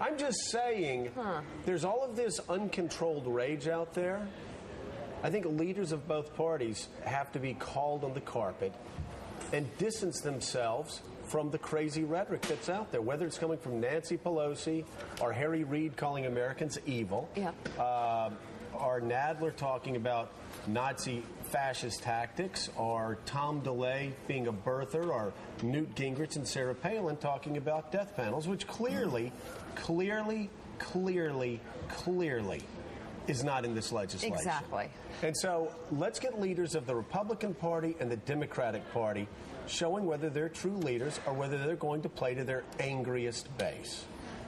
I'm just saying, there's all of this uncontrolled rage out there. I think leaders of both parties have to be called on the carpet and distance themselves from the crazy rhetoric that's out there, whether it's coming from Nancy Pelosi or Harry Reid calling Americans evil, or Nadler talking about Nazi fascist tactics, or Tom DeLay being a birther, or Newt Gingrich and Sarah Palin talking about death panels, which clearly is not in this legislation. Exactly. And so let's get leaders of the Republican Party and the Democratic Party showing whether they're true leaders or whether they're going to play to their angriest base.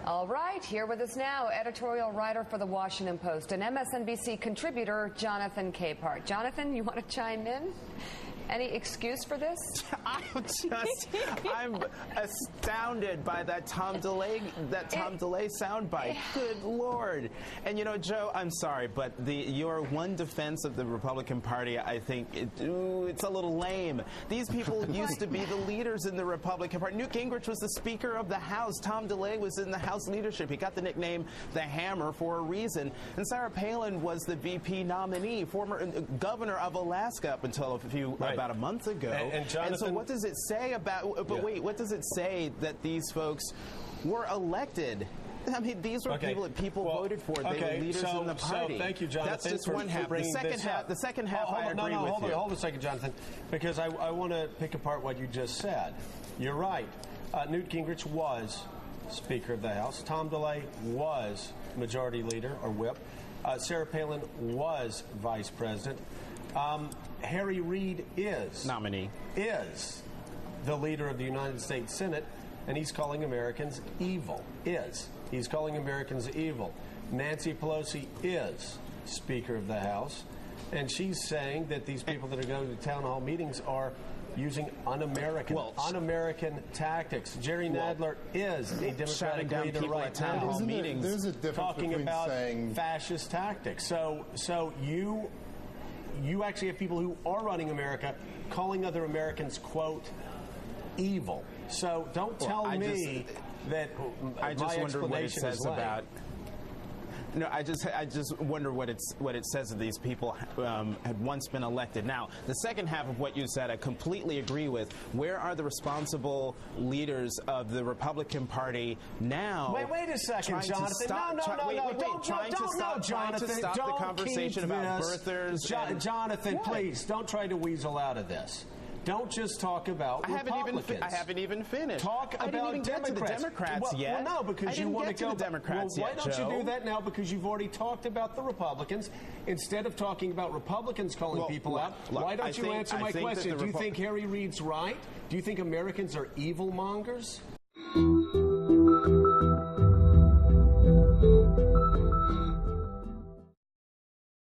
All right, here with us now, editorial writer for The Washington Post and MSNBC contributor, Jonathan Capehart. Jonathan, you want to chime in? Any excuse for this? I'm astounded by that Tom DeLay soundbite. Good Lord. And, you know, Joe, I'm sorry, but your one defense of the Republican Party, I think it's a little lame. These people used to be the leaders in the Republican Party. Newt Gingrich was the Speaker of the House. Tom DeLay was in the House leadership. He got the nickname the Hammer for a reason. And Sarah Palin was the VP nominee, former governor of Alaska up until about a month ago. And Jonathan, and so what does it say about, wait, what does it say that these folks were elected? I mean, these were people that people voted for. They were leaders in the party. So thank you, Jonathan. That's just one half. The second half, I agree with you. Hold a second, Jonathan, because I want to pick apart what you just said. You're right. Newt Gingrich was Speaker of the House. Tom DeLay was Majority Leader, or Whip. Sarah Palin was Vice President. Harry Reid is the leader of the United States Senate, and he's calling Americans evil. He's calling Americans evil. Nancy Pelosi is Speaker of the House, and she's saying that these people that are going to town hall meetings are using un-American tactics. Jerry Nadler is a Democratic leader right now. There's a difference talking between about saying fascist tactics. So you actually have people who are running America calling other Americans, quote, evil. So don't tell me that I just wonder what it says about. No, I just wonder what it says that these people had once been elected. Now, the second half of what you said, I completely agree with. Where are the responsible leaders of the Republican Party now? Wait a second, Jonathan. Trying to stop the conversation about birthers. Jonathan, please don't try to weasel out of this. Don't just talk about Republicans. I haven't even finished. Talk about Democrats. I didn't even get to the Democrats yet. Well, no, because you want to go to the Democrats yet, Why don't you do that now? Because you've already talked about the Republicans. Instead of talking about Republicans calling people out, why don't you answer my question? Do you think Harry Reid's right? Do you think Americans are evil mongers?